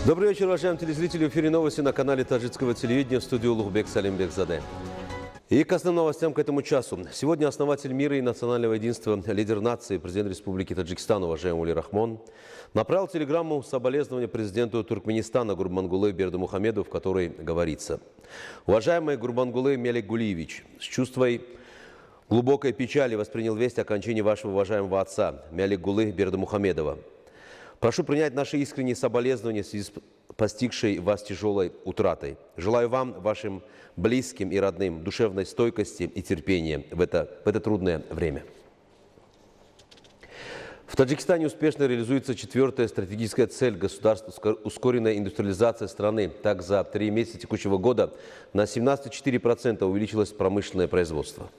Добрый вечер, уважаемые телезрители. В эфире новости на канале таджикского телевидения, в студию Улугбек Салимбекзаде. И к основным новостям к этому часу. Сегодня основатель мира и национального единства, лидер нации, президент Республики Таджикистан, уважаемый Ули Рахмон, направил телеграмму соболезнования президенту Туркменистана Гурбангулы Бердымухамедову, в которой говорится: «Уважаемый Гурбангулы Меликгулиевич, с чувством глубокой печали воспринял весть о кончине вашего уважаемого отца Меликгулы Бердымухамедова. Прошу принять наши искренние соболезнования в связи с постигшей вас тяжелой утратой. Желаю вам, вашим близким и родным, душевной стойкости и терпения в это трудное время». В Таджикистане успешно реализуется 4-я стратегическая цель государства – ускоренная индустриализация страны. Так, за 3 месяца текущего года на 17,4% увеличилось промышленное производство.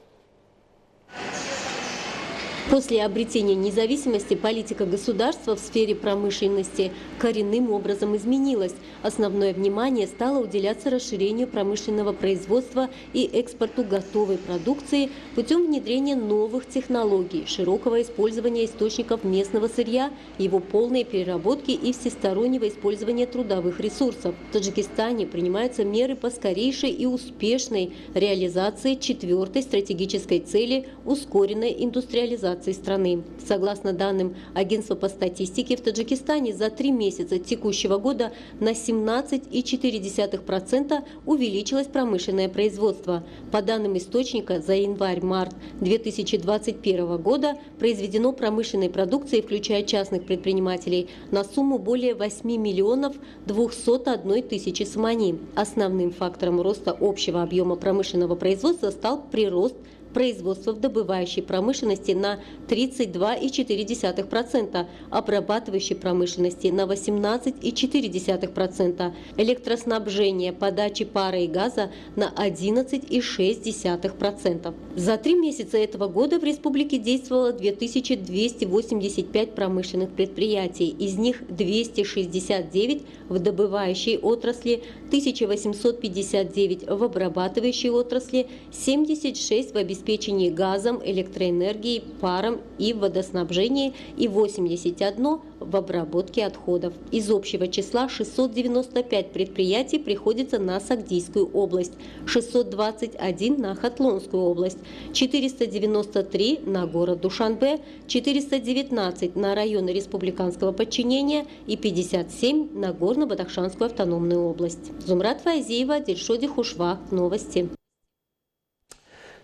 После обретения независимости политика государства в сфере промышленности коренным образом изменилась. Основное внимание стало уделяться расширению промышленного производства и экспорту готовой продукции путем внедрения новых технологий, широкого использования источников местного сырья, его полной переработки и всестороннего использования трудовых ресурсов. В Таджикистане принимаются меры по скорейшей и успешной реализации 4-й стратегической цели ускоренной индустриализации страны. Согласно данным Агентства по статистике, в Таджикистане за 3 месяца текущего года на 17,4% увеличилось промышленное производство. По данным источника, за январь-март 2021 года произведено промышленной продукции, включая частных предпринимателей, на сумму более 8 миллионов 201 тысячи самани. Основным фактором роста общего объема промышленного производства стал прирост производства в добывающей промышленности на 32,4%, обрабатывающей промышленности на 18,4%, электроснабжение, подачи пара и газа на 11,6%. За 3 месяца этого года в республике действовало 2285 промышленных предприятий, из них 269 в добывающей отрасли, 1859 в обрабатывающей отрасли, 76 в обеспечении газом, электроэнергией, паром и водоснабжении и 81 в обработке отходов. Из общего числа 695 предприятий приходится на Сагдийскую область, 621 на Хатлонскую область, 493 на город Душанбе, 419 на районы республиканского подчинения и 57 на Горно-Бадахшанскую автономную область. Зумрат Файзиева, Дильшоди Хушвах. Новости.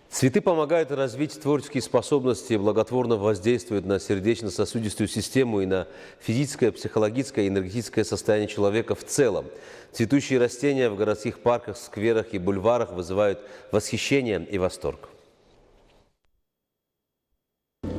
Цветы помогают развить творческие способности, благотворно воздействуют на сердечно-сосудистую систему и на физическое, психологическое и энергетическое состояние человека в целом. Цветущие растения в городских парках, скверах и бульварах вызывают восхищение и восторг.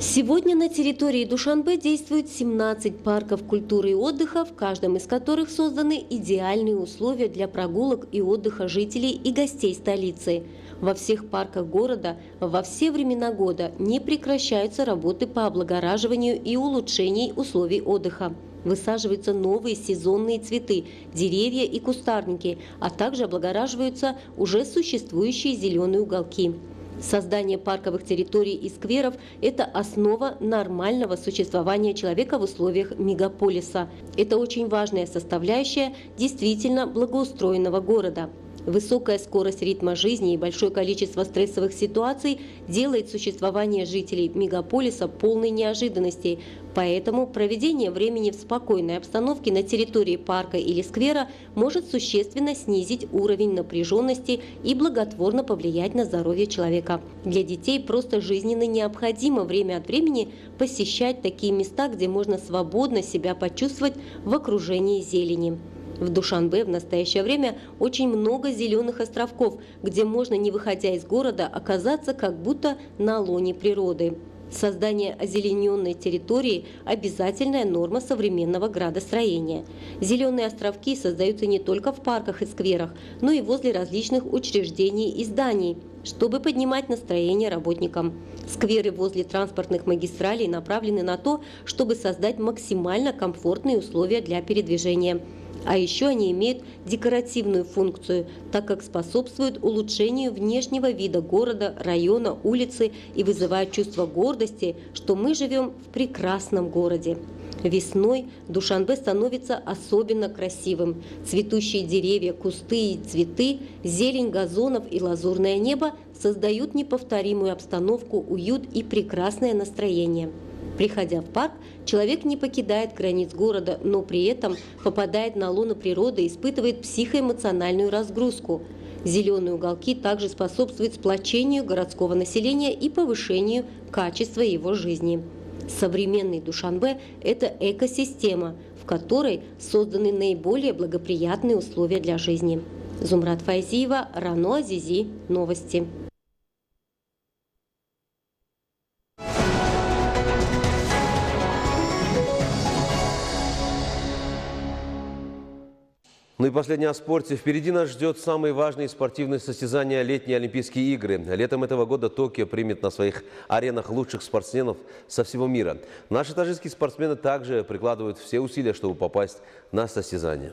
Сегодня на территории Душанбе действует 17 парков культуры и отдыха, в каждом из которых созданы идеальные условия для прогулок и отдыха жителей и гостей столицы. Во всех парках города во все времена года не прекращаются работы по облагораживанию и улучшению условий отдыха. Высаживаются новые сезонные цветы, деревья и кустарники, а также облагораживаются уже существующие зеленые уголки. Создание парковых территорий и скверов – это основа нормального существования человека в условиях мегаполиса. Это очень важная составляющая действительно благоустроенного города. Высокая скорость ритма жизни и большое количество стрессовых ситуаций делает существование жителей мегаполиса полной неожиданностей. Поэтому проведение времени в спокойной обстановке на территории парка или сквера может существенно снизить уровень напряженности и благотворно повлиять на здоровье человека. Для детей просто жизненно необходимо время от времени посещать такие места, где можно свободно себя почувствовать в окружении зелени. В Душанбе в настоящее время очень много зеленых островков, где можно, не выходя из города, оказаться как будто на лоне природы. Создание озелененной территории – обязательная норма современного градостроения. Зеленые островки создаются не только в парках и скверах, но и возле различных учреждений и зданий, чтобы поднимать настроение работникам. Скверы возле транспортных магистралей направлены на то, чтобы создать максимально комфортные условия для передвижения. А еще они имеют декоративную функцию, так как способствуют улучшению внешнего вида города, района, улицы и вызывают чувство гордости, что мы живем в прекрасном городе. Весной Душанбе становится особенно красивым. Цветущие деревья, кусты и цветы, зелень газонов и лазурное небо создают неповторимую обстановку, уют и прекрасное настроение. Приходя в парк, человек не покидает границ города, но при этом попадает на лоно природы и испытывает психоэмоциональную разгрузку. Зеленые уголки также способствуют сплочению городского населения и повышению качества его жизни. Современный Душанбе – это экосистема, в которой созданы наиболее благоприятные условия для жизни. Зумрат Файзиева, Рано Азизи. Новости. Ну и последнее о спорте. Впереди нас ждет самые важные спортивные состязания летние Олимпийские игры. Летом этого года Токио примет на своих аренах лучших спортсменов со всего мира. Наши таджикские спортсмены также прикладывают все усилия, чтобы попасть на состязания.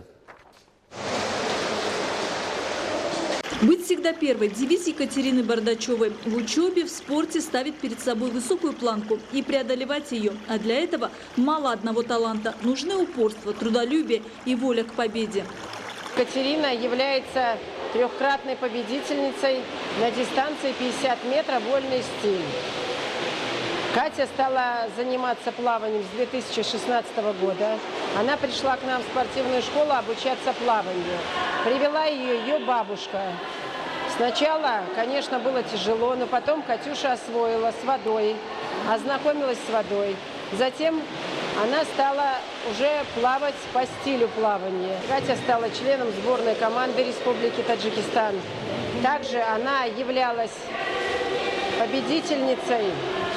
Быть всегда первой – девиз Екатерины Бардачевой. В учебе, в спорте ставит перед собой высокую планку и преодолевать ее. А для этого мало одного таланта. Нужны упорство, трудолюбие и воля к победе. Екатерина является трехкратной победительницей на дистанции 50 метров вольный стиль. Катя стала заниматься плаванием с 2016 года. Она пришла к нам в спортивную школу обучаться плаванию. Привела ее бабушка. Сначала, конечно, было тяжело, но потом Катюша освоила с водой, ознакомилась с водой. Затем она стала уже плавать по стилю плавания. Катя стала членом сборной команды Республики Таджикистан. Также она являлась победительницей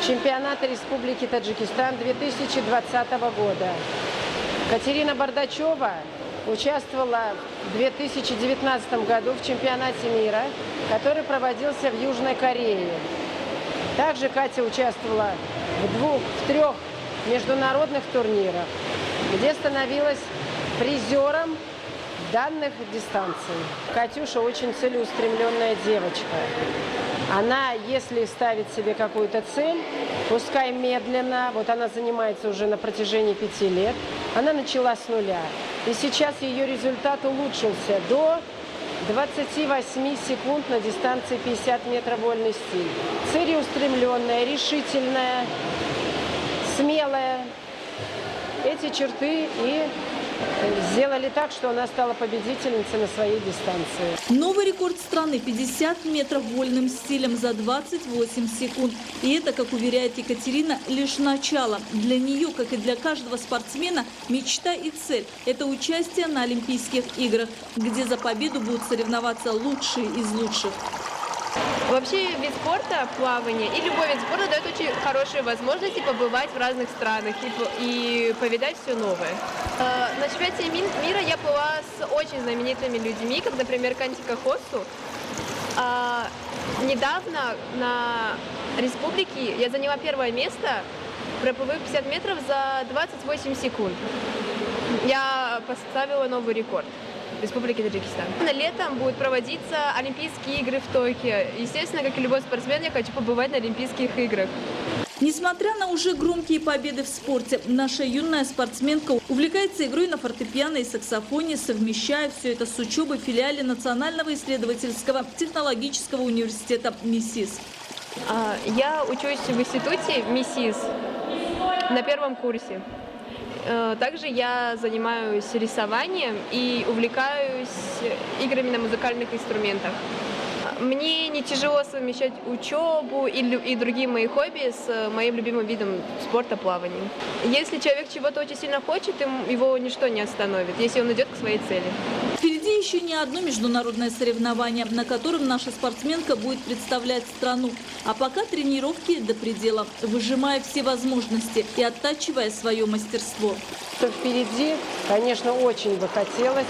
чемпионата Республики Таджикистан 2020 года. Катерина Бардачева участвовала в 2019 году в чемпионате мира, который проводился в Южной Корее. Также Катя участвовала в трех международных турнирах, где становилась призером данных дистанций. Катюша очень целеустремленная девочка. Она, если ставит себе какую-то цель, пускай медленно, вот она занимается уже на протяжении 5 лет, она начала с нуля. И сейчас ее результат улучшился до 28 секунд на дистанции 50 метров вольный стиль. Целеустремленная, решительная, смелая. Эти черты и сделали так, что она стала победительницей на своей дистанции. Новый рекорд страны – 50 метров вольным стилем за 28 секунд. И это, как уверяет Екатерина, лишь начало. Для нее, как и для каждого спортсмена, мечта и цель – это участие на Олимпийских играх, где за победу будут соревноваться лучшие из лучших. Вообще вид спорта, плавание и любой вид спорта дает очень хорошие возможности побывать в разных странах и повидать все новое. На чемпионате мира я была с очень знаменитыми людьми, как, например, Кантика Хоссу. Недавно на республике я заняла первое место, проплывая 50 метров за 28 секунд. Я поставила новый рекорд Республики Таджикистан. Летом будут проводиться Олимпийские игры в Токио. Естественно, как и любой спортсмен, я хочу побывать на Олимпийских играх. Несмотря на уже громкие победы в спорте, наша юная спортсменка увлекается игрой на фортепиано и саксофоне, совмещая все это с учебой в филиале Национального исследовательского технологического университета МИСИС. Я учусь в институте МИСИС на первом курсе. Также я занимаюсь рисованием и увлекаюсь играми на музыкальных инструментах. Мне не тяжело совмещать учебу и другие мои хобби с моим любимым видом спорта – плаванием. Если человек чего-то очень сильно хочет, его ничто не остановит, если он идет к своей цели. Впереди еще не одно международное соревнование, на котором наша спортсменка будет представлять страну. А пока тренировки до предела, выжимая все возможности и оттачивая свое мастерство. Впереди, конечно, очень бы хотелось,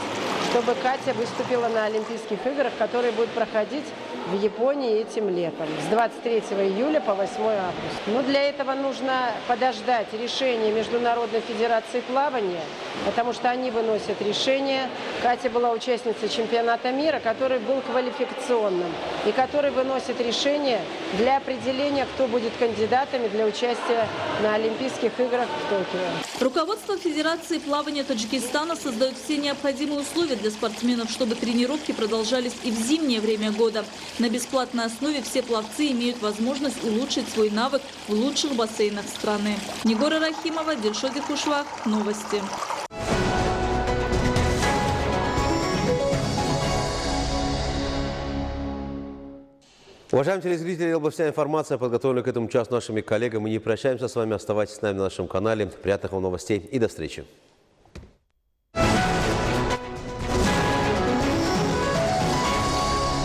чтобы Катя выступила на Олимпийских играх, которые будут проходить в Японии этим летом, с 23 июля по 8 августа. Но для этого нужно подождать решения Международной федерации плавания, потому что они выносят решение. Катя была участницей чемпионата мира, который был квалификационным, и который выносит решение для определения, кто будет кандидатами для участия на Олимпийских играх в Токио. Руководство Федерации плавания Таджикистана создает все необходимые условия для спортсменов, чтобы тренировки продолжались и в зимнее время года. На бесплатной основе все пловцы имеют возможность улучшить свой навык в лучших бассейнах страны. Нигора Рахимова, Дильшоди Хушвах. Новости. Уважаемые телезрители, это была вся информация, подготовленная к этому часу нашими коллегами. Мы не прощаемся с вами, оставайтесь с нами на нашем канале. Приятных вам новостей и до встречи.